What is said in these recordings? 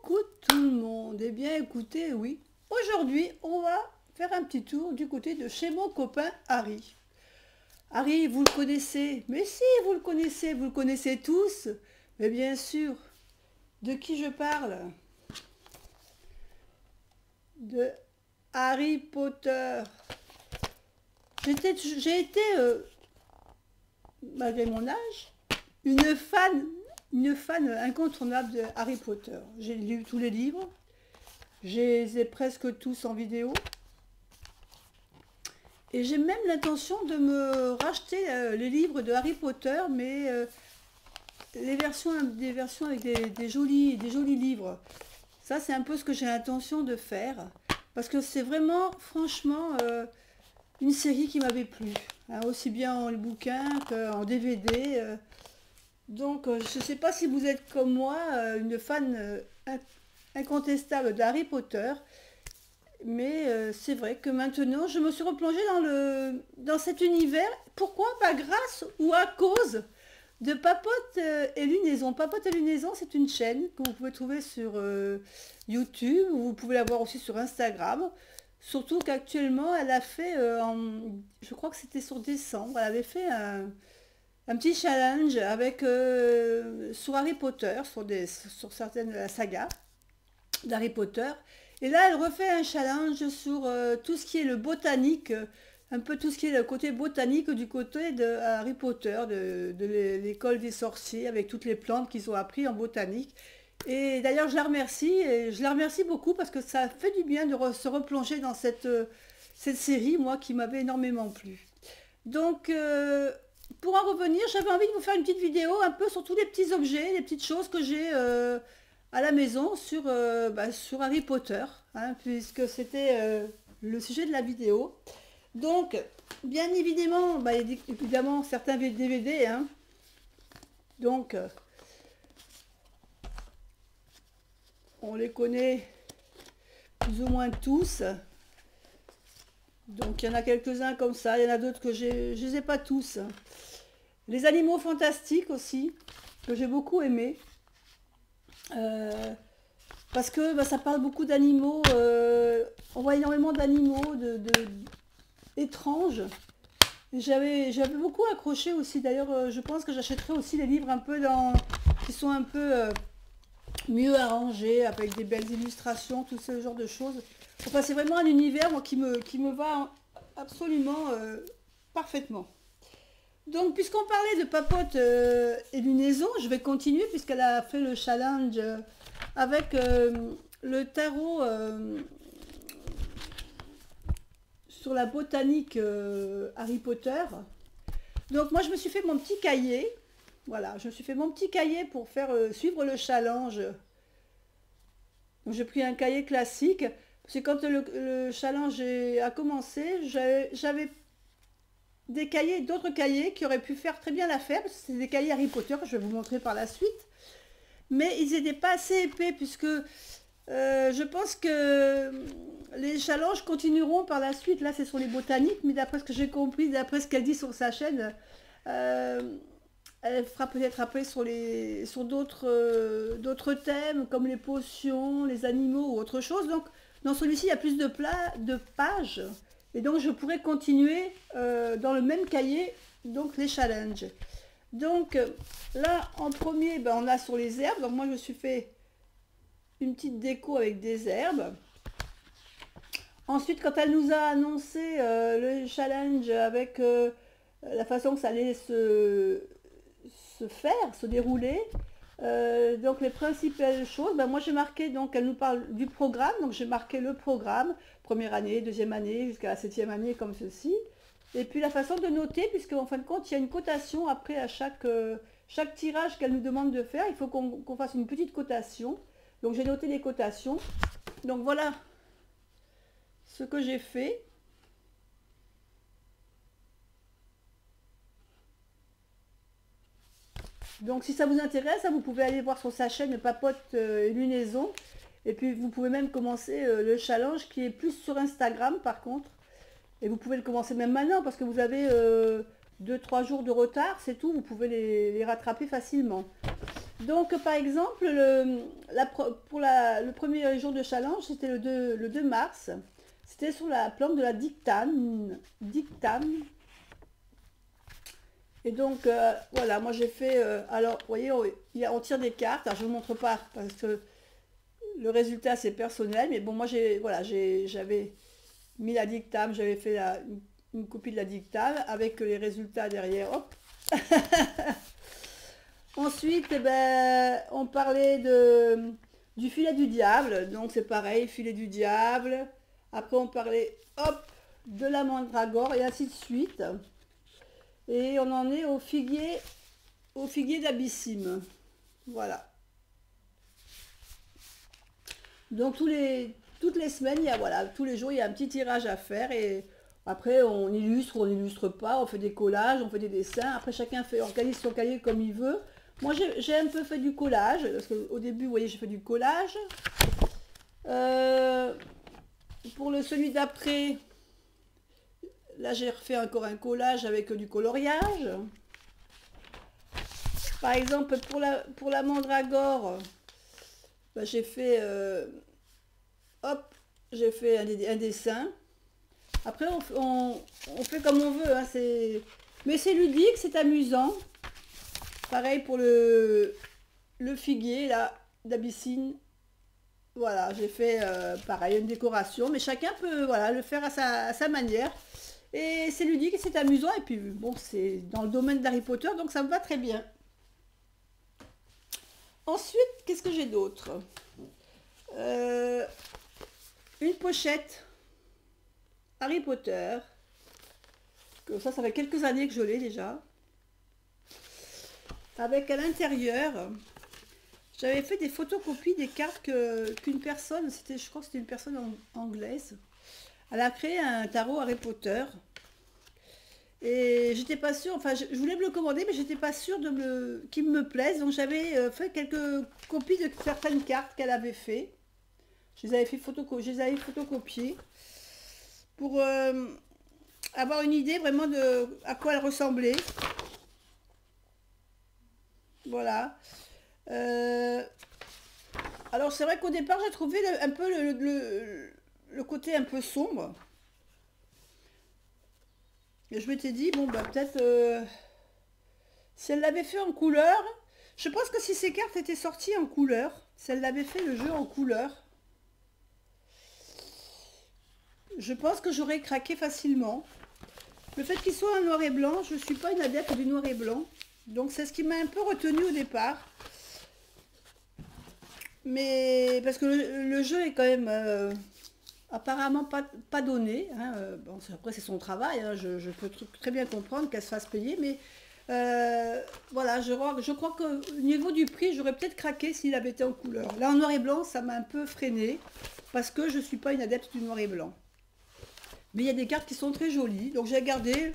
Coucou tout le monde. Eh bien écoutez, oui, aujourd'hui on va faire un petit tour du côté de chez mon copain Harry. Harry, vous le connaissez? Mais si, vous le connaissez tous. Mais bien sûr, de qui je parle? De Harry Potter. J'ai été, malgré mon âge, une fan, une fan incontournable de Harry Potter. J'ai lu tous les livres, je les ai presque tous en vidéo. Et j'ai même l'intention de me racheter les livres de Harry Potter, mais des versions avec des jolis livres. Ça, c'est un peu ce que j'ai l'intention de faire. Parce que c'est vraiment, franchement, une série qui m'avait plu. Hein, aussi bien en bouquin qu'en DVD. Donc, je ne sais pas si vous êtes comme moi, une fan incontestable d'Harry Potter. Mais c'est vrai que maintenant, je me suis replongée dans cet univers. Pourquoi? Pas grâce ou à cause de Papote et Lunaison. Papote et Lunaison, c'est une chaîne que vous pouvez trouver sur YouTube, ou vous pouvez la voir aussi sur Instagram. Surtout qu'actuellement, elle a fait, je crois que c'était sur décembre, elle avait fait un petit challenge avec, sur Harry Potter, sur certaines sagas d'Harry Potter. Et là, elle refait un challenge sur tout ce qui est le botanique, un peu tout ce qui est le côté botanique du côté de Harry Potter, de l'école des sorciers, avec toutes les plantes qu'ils ont appris en botanique. Et d'ailleurs, je la remercie beaucoup parce que ça fait du bien de se replonger dans cette série, moi, qui m'avait énormément plu. Donc, pour en revenir, j'avais envie de vous faire une petite vidéo un peu sur tous les petits objets, les petites choses que j'ai à la maison sur Harry Potter, hein, puisque c'était le sujet de la vidéo. Donc, bien évidemment, il y a évidemment certains DVD, hein. Donc, on les connaît plus ou moins tous. Donc, il y en a quelques-uns comme ça, il y en a d'autres que je ne les ai pas tous. Les animaux fantastiques aussi, que j'ai beaucoup aimé. Parce que ça parle beaucoup d'animaux, on voit énormément d'animaux étranges. J'avais beaucoup accroché aussi, d'ailleurs je pense que j'achèterai aussi les livres un peu qui sont un peu mieux arrangés, avec des belles illustrations, tout ce genre de choses. Enfin, c'est vraiment un univers moi, qui me va absolument parfaitement. Donc, puisqu'on parlait de Papote et Lunaison, je vais continuer puisqu'elle a fait le challenge avec le tarot sur la botanique Harry Potter. Donc, moi, je me suis fait mon petit cahier. Voilà, je me suis fait mon petit cahier pour faire suivre le challenge. Donc, j'ai pris un cahier classique. Parce que quand le challenge a commencé, j'avais d'autres cahiers qui auraient pu faire très bien l'affaire, parce que c'est des cahiers Harry Potter, je vais vous montrer par la suite. Mais ils n'étaient pas assez épais, puisque je pense que les challenges continueront par la suite. Là, c'est sur les botaniques, mais d'après ce que j'ai compris, d'après ce qu'elle dit sur sa chaîne, elle fera peut-être après sur d'autres thèmes, comme les potions, les animaux ou autre chose. Donc, dans celui-ci, il y a plus de pages. Et donc, je pourrais continuer dans le même cahier, donc les challenges. Donc, là, en premier, on a sur les herbes. Donc, moi, je me suis fait une petite déco avec des herbes. Ensuite, quand elle nous a annoncé le challenge avec la façon que ça allait se dérouler, donc les principales choses, moi j'ai marqué, donc elle nous parle du programme, donc j'ai marqué le programme, première année, deuxième année, jusqu'à la septième année comme ceci. Et puis la façon de noter, puisque en fin de compte, il y a une cotation après à chaque tirage qu'elle nous demande de faire, il faut qu'on fasse une petite cotation. Donc j'ai noté les cotations. Donc voilà ce que j'ai fait. Donc si ça vous intéresse, vous pouvez aller voir sur sa chaîne Papote et Lunaison. Et puis vous pouvez même commencer le challenge qui est plus sur Instagram par contre. Et vous pouvez le commencer même maintenant parce que vous avez 2-3 jours de retard, c'est tout, vous pouvez les rattraper facilement. Donc, par exemple, le premier jour de challenge, c'était le 2 mars. C'était sur la plante de la dictane. Dictane. Et donc, voilà, moi j'ai fait... alors, vous voyez, on tire des cartes. Alors, je ne vous montre pas parce que le résultat, c'est personnel. Mais bon, moi, j'avais mis la dictame. J'avais fait une copie de la dictame avec les résultats derrière. Hop. Ensuite, eh ben, on parlait du filet du diable. Donc, c'est pareil, filet du diable. Après, on parlait, hop, de la mandragore et ainsi de suite. Et on en est au figuier d'Abyssime. Voilà. Donc toutes les semaines, voilà, tous les jours, il y a un petit tirage à faire. Et après, on illustre ou on n'illustre pas. On fait des collages, on fait des dessins. Après, chacun organise son cahier comme il veut. Moi, j'ai un peu fait du collage. Parce qu'au début, vous voyez, j'ai fait du collage. Pour celui d'après, là, j'ai refait encore un collage avec du coloriage. Par exemple, pour la mandragore, ben, j'ai fait, hop, j'ai fait un dessin. Après, on fait comme on veut, hein, mais c'est ludique, c'est amusant. Pareil pour le figuier, là, d'Abyssine. Voilà, j'ai fait, pareil, une décoration, mais chacun peut, voilà, le faire à sa manière. Et c'est ludique, c'est amusant, et puis, bon, c'est dans le domaine d'Harry Potter, donc ça me va très bien. Ensuite, qu'est-ce que j'ai d'autre? Une pochette Harry Potter. Ça fait quelques années que je l'ai déjà. Avec à l'intérieur, j'avais fait des photocopies des cartes qu'une personne, je crois que c'était une personne anglaise, elle a créé un tarot Harry Potter. Et j'étais pas sûre, enfin je voulais me le commander, mais j'étais pas sûre qu'il me plaise. Donc j'avais fait quelques copies de certaines cartes qu'elle avait fait. Je les avais photocopiées pour avoir une idée vraiment de à quoi elle ressemblait. Voilà. Alors c'est vrai qu'au départ j'ai trouvé un peu le côté un peu sombre. Et je m'étais dit, bon bah peut-être si elle l'avait fait en couleur, je pense que si ces cartes étaient sorties en couleur, si elle l'avait fait le jeu en couleur, je pense que j'aurais craqué facilement. Le fait qu'il soit en noir et blanc, je ne suis pas une adepte du noir et blanc. Donc c'est ce qui m'a un peu retenu au départ. Mais parce que le jeu est quand même apparemment pas donné. Hein. Bon, après c'est son travail, hein. Je peux très bien comprendre qu'elle se fasse payer. Mais voilà, je crois qu'au niveau du prix, j'aurais peut-être craqué s'il avait été en couleur. Là en noir et blanc, ça m'a un peu freiné. Parce que je ne suis pas une adepte du noir et blanc. Mais il y a des cartes qui sont très jolies. Donc j'ai gardé.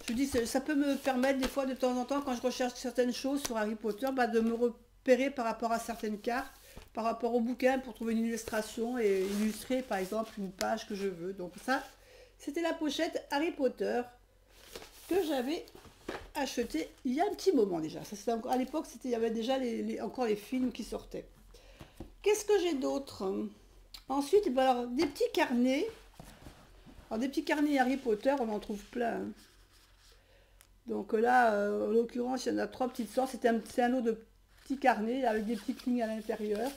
Je dis, ça peut me permettre des fois de temps en temps, quand je recherche certaines choses sur Harry Potter, bah, de me repérer par rapport à certaines cartes, par rapport au bouquin pour trouver une illustration et illustrer par exemple une page que je veux. Donc ça, c'était la pochette Harry Potter que j'avais acheté il y a un petit moment déjà. Ça, c'était encore, à l'époque, il y avait déjà encore les films qui sortaient. Qu'est-ce que j'ai d'autre? Ensuite, bah, alors, des petits carnets. Alors des petits carnets Harry Potter, on en trouve plein. Hein. Donc là, en l'occurrence, il y en a 3 petites sortes. C'est un lot de petits carnets avec des petites lignes à l'intérieur.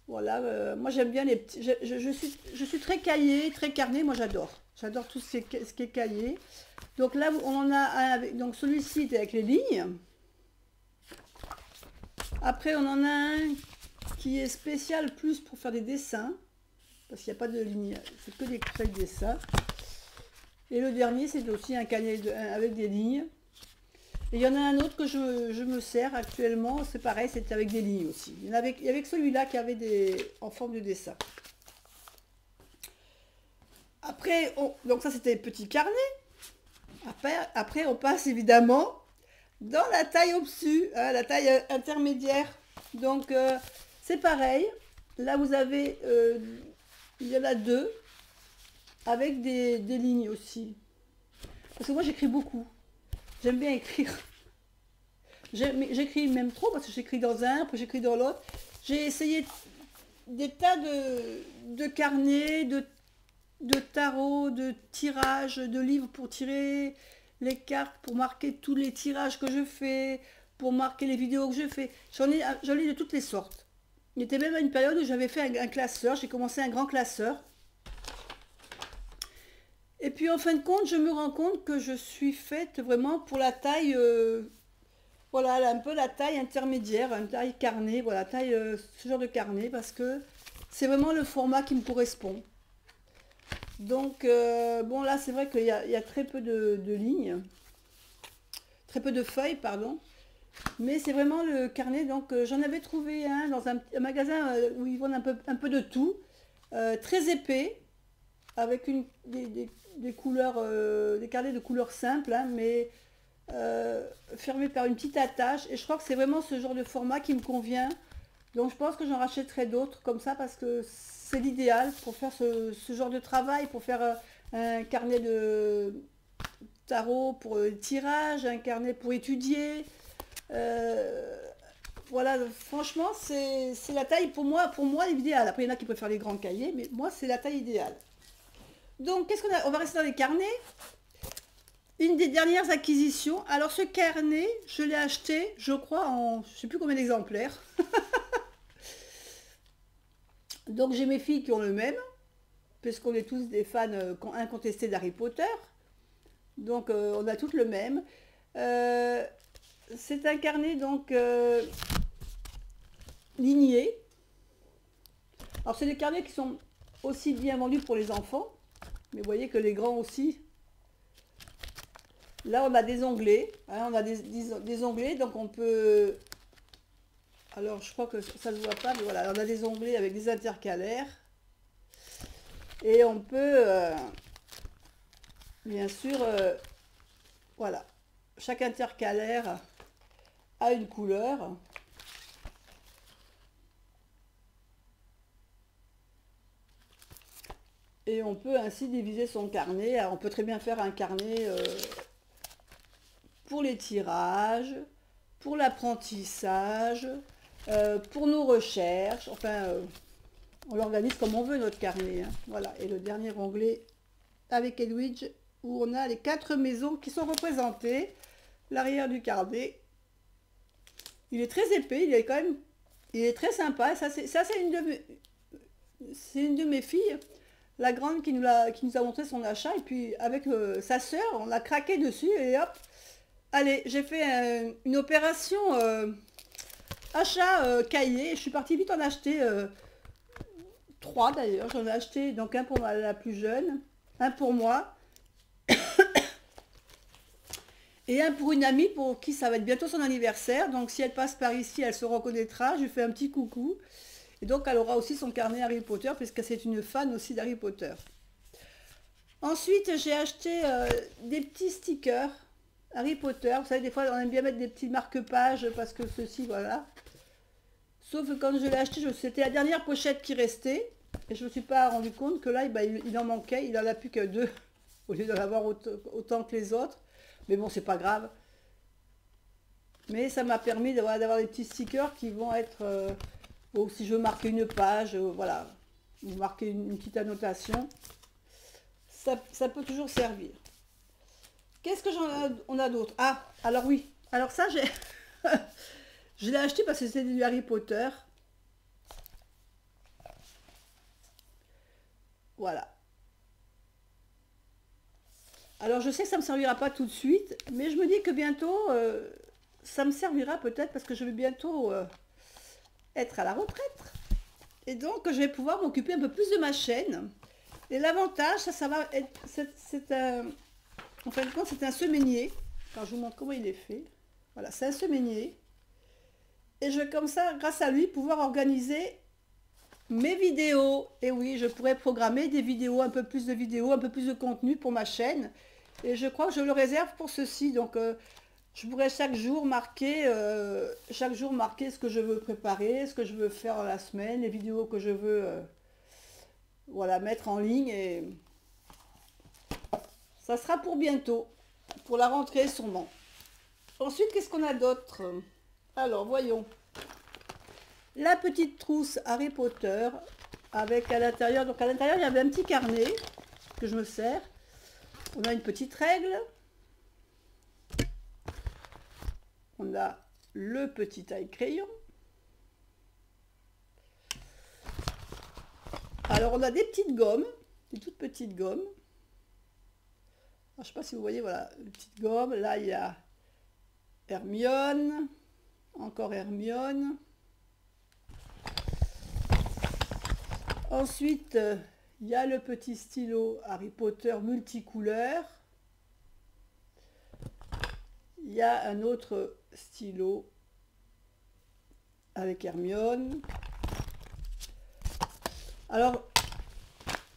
Voilà, moi j'aime bien les petits. Je suis très cahier, très carnet, moi j'adore. J'adore tout ce qui est cahier. Donc là, on en a un avec. Donc celui-ci est avec les lignes. Après, on en a un qui est spécial plus pour faire des dessins. Parce qu'il n'y a pas de ligne, c'est que des traits de dessin. Et le dernier, c'est aussi un carnet avec des lignes. Et il y en a un autre que je me sers actuellement, c'est pareil, c'est avec des lignes aussi. Il y avait que celui-là qui avait en forme de dessin. Après, donc ça c'était petit carnet. Après, on passe évidemment dans la taille obscure, hein, la taille intermédiaire. Donc c'est pareil. Là vous avez, il y en a 2 avec des lignes aussi. Parce que moi j'écris beaucoup. J'aime bien écrire. J'écris même trop parce que j'écris dans un, puis j'écris dans l'autre. J'ai essayé des tas de carnets, de tarots, de tirages, de livres pour tirer les cartes, pour marquer tous les tirages que je fais, pour marquer les vidéos que je fais. J'en ai de toutes les sortes. Il y était même à une période où j'avais fait un classeur, j'ai commencé un grand classeur. Et puis en fin de compte, je me rends compte que je suis faite vraiment pour la taille, voilà, un peu la taille intermédiaire, une taille carnet, voilà, taille, ce genre de carnet, parce que c'est vraiment le format qui me correspond. Donc, bon, là, c'est vrai qu'il y a très peu de lignes, très peu de feuilles, pardon. Mais c'est vraiment le carnet, donc j'en avais trouvé un dans un magasin où ils vendent un peu de tout, très épais, avec des couleurs, des carnets de couleurs simples, hein, mais fermés par une petite attache. Et je crois que c'est vraiment ce genre de format qui me convient. Donc je pense que j'en rachèterai d'autres comme ça parce que c'est l'idéal pour faire ce genre de travail, pour faire un carnet de tarot pour le tirage, un carnet pour étudier. Voilà, franchement, c'est la taille pour moi l'idéal. Après, il y en a qui préfèrent les grands cahiers, mais moi, c'est la taille idéale. Donc, qu'est-ce qu'on a? On va rester dans les carnets. Une des dernières acquisitions. Alors, ce carnet, je l'ai acheté, je crois, en je sais plus combien d'exemplaires. Donc, j'ai mes filles qui ont le même, puisqu'on est tous des fans incontestés d'Harry Potter. Donc, on a tous le même. C'est un carnet, donc, ligné. Alors, c'est des carnets qui sont aussi bien vendus pour les enfants. Mais vous voyez que les grands aussi. Là, on a des onglets. Hein, on a des onglets, donc on peut... Alors, je crois que ça ne se voit pas, mais voilà. On a des onglets avec des intercalaires. Et on peut, bien sûr, voilà. Chaque intercalaire a une couleur. Et on peut ainsi diviser son carnet. Alors, on peut très bien faire un carnet pour les tirages, pour l'apprentissage, pour nos recherches. Enfin, on l'organise comme on veut, notre carnet. Hein. Voilà. Et le dernier onglet avec Edwidge, où on a les 4 maisons qui sont représentées. L'arrière du carnet. Il est très épais, il est quand même... Il est très sympa. Ça, c'est une de mes filles. La grande qui nous a montré son achat, et puis avec sa sœur, on a craqué dessus, et hop, allez, j'ai fait une opération achat cahier, je suis partie vite en acheter 3 d'ailleurs, j'en ai acheté, donc un pour la plus jeune, un pour moi, et un pour une amie pour qui ça va être bientôt son anniversaire, donc si elle passe par ici, elle se reconnaîtra, je lui fais un petit coucou. Et donc, elle aura aussi son carnet Harry Potter, puisque c'est une fan aussi d'Harry Potter. Ensuite, j'ai acheté des petits stickers Harry Potter. Vous savez, des fois, on aime bien mettre des petits marque-pages, parce que ceci, voilà. Sauf que quand je l'ai acheté, c'était la dernière pochette qui restait. Et je ne me suis pas rendu compte que là, il en manquait. Il n'en a plus que 2, au lieu d'en avoir autant que les autres. Mais bon, c'est pas grave. Mais ça m'a permis d'avoir des petits stickers qui vont être... ou si je veux marquer une page, voilà, ou marquer une petite annotation, ça peut toujours servir. Qu'est-ce que on a d'autre? Ah, alors oui, alors ça, je l'ai acheté parce que c'était du Harry Potter. Voilà. Alors je sais que ça ne me servira pas tout de suite, mais je me dis que bientôt, ça me servira peut-être parce que je vais bientôt... être à la retraite. Et donc, je vais pouvoir m'occuper un peu plus de ma chaîne. Et l'avantage, ça va être... C'est un... En fin de compte, c'est un semainier. Alors, je vous montre comment il est fait. Voilà, c'est un semainier. Et je vais comme ça, grâce à lui, pouvoir organiser mes vidéos. Et oui, je pourrais programmer des vidéos, un peu plus de vidéos, un peu plus de contenu pour ma chaîne. Et je crois que je le réserve pour ceci. Donc... je pourrais chaque jour marquer ce que je veux préparer, ce que je veux faire dans la semaine, les vidéos que je veux voilà, mettre en ligne. Et ça sera pour bientôt, pour la rentrée sûrement. Ensuite, qu'est-ce qu'on a d'autre? Alors, voyons. La petite trousse Harry Potter avec à l'intérieur. Donc, à l'intérieur, il y avait un petit carnet que je me sers. On a une petite règle. On a le petit taille-crayon. Alors, on a des petites gommes, des toutes petites gommes. Alors, je ne sais pas si vous voyez, voilà, une petite gomme. Là, il y a Hermione, encore Hermione. Ensuite, il y a le petit stylo Harry Potter multicouleur. Il y a un autre stylo avec Hermione. Alors,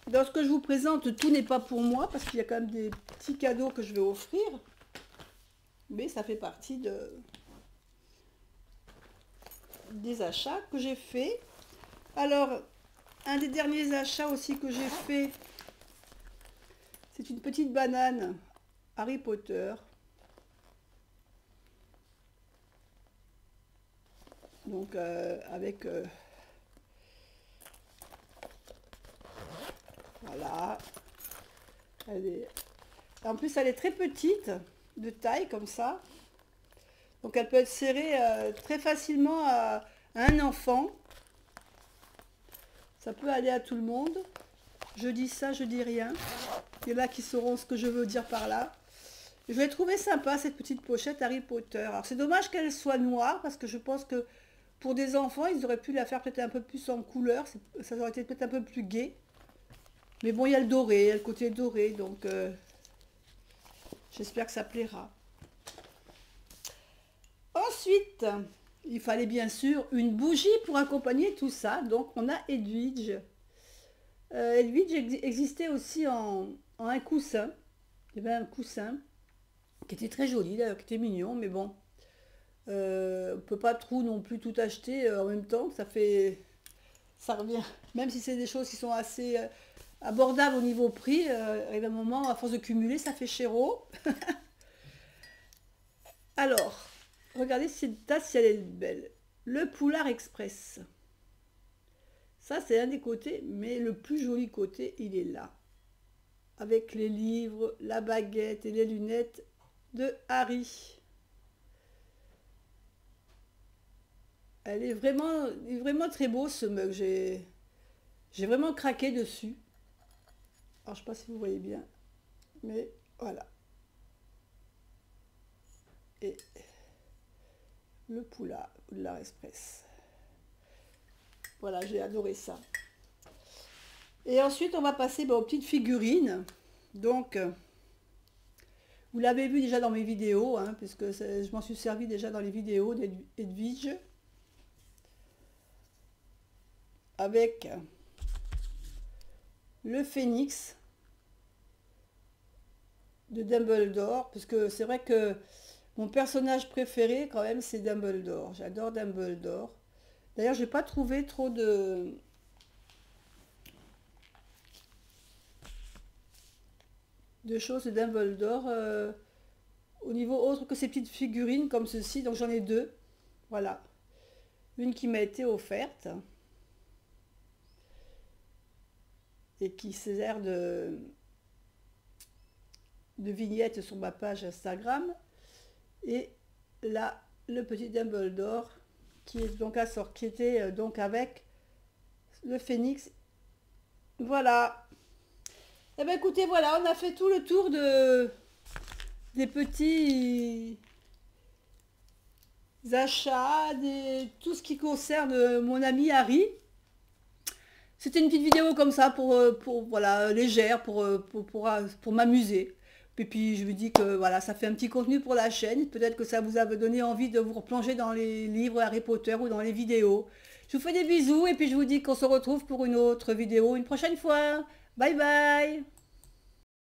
dans ce que je vous présente, tout n'est pas pour moi, parce qu'il y a quand même des petits cadeaux que je vais offrir. Mais ça fait partie des achats que j'ai fait. Alors, un des derniers achats aussi que j'ai fait, c'est une petite banane Harry Potter. Donc, avec... voilà. En plus, elle est très petite, de taille, comme ça. Donc, elle peut être serrée très facilement à un enfant. Ça peut aller à tout le monde. Je dis ça, je dis rien. Il y en a qui sauront ce que je veux dire par là. Je l'ai trouvé sympa, cette petite pochette Harry Potter. Alors, c'est dommage qu'elle soit noire, parce que je pense que pour des enfants, ils auraient pu la faire peut-être un peu plus en couleur. Ça aurait été peut-être un peu plus gai. Mais bon, il y a le doré, il y a le côté doré, donc j'espère que ça plaira. Ensuite, il fallait bien sûr une bougie pour accompagner tout ça. Donc, on a Hedwige. Hedwige existait aussi en un coussin. Il y avait un coussin qui était très joli, d'ailleurs, qui était mignon, mais bon. On ne peut pas trop non plus tout acheter en même temps. Ça revient, même si c'est des choses qui sont assez... abordable au niveau prix, arrive un moment, à force de cumuler, ça fait chéro. Alors, regardez cette tasse, si elle est belle. Le Poulard Express. Ça, c'est un des côtés, mais le plus joli côté, il est là. Avec les livres, la baguette et les lunettes de Harry. Elle est vraiment très beau, ce mug. J'ai vraiment craqué dessus. Alors, je ne sais pas si vous voyez bien, mais voilà. Et le Poulard Express. Voilà, j'ai adoré ça. Et ensuite, on va passer aux petites figurines. Donc, vous l'avez vu déjà dans mes vidéos, hein, puisque je m'en suis servi déjà dans les vidéos d'Edwige. Avec le phénix de Dumbledore, parce que c'est vrai que mon personnage préféré quand même c'est Dumbledore. J'adore Dumbledore. D'ailleurs, j'ai pas trouvé trop de choses de Dumbledore au niveau autre que ces petites figurines comme ceci. Donc j'en ai deux. Voilà. Une qui m'a été offerte et qui sert de vignette sur ma page Instagram, et là le petit Dumbledore qui est donc qui était donc avec le phénix. Voilà. Et bien écoutez, voilà, on a fait tout le tour des petits achats, tout ce qui concerne mon ami Harry. C'était une petite vidéo comme ça pour voilà, légère, pour m'amuser. Et puis je me dis que voilà, ça fait un petit contenu pour la chaîne. Peut-être que ça vous a donné envie de vous replonger dans les livres Harry Potter ou dans les vidéos. Je vous fais des bisous et puis je vous dis qu'on se retrouve pour une autre vidéo une prochaine fois. Bye bye!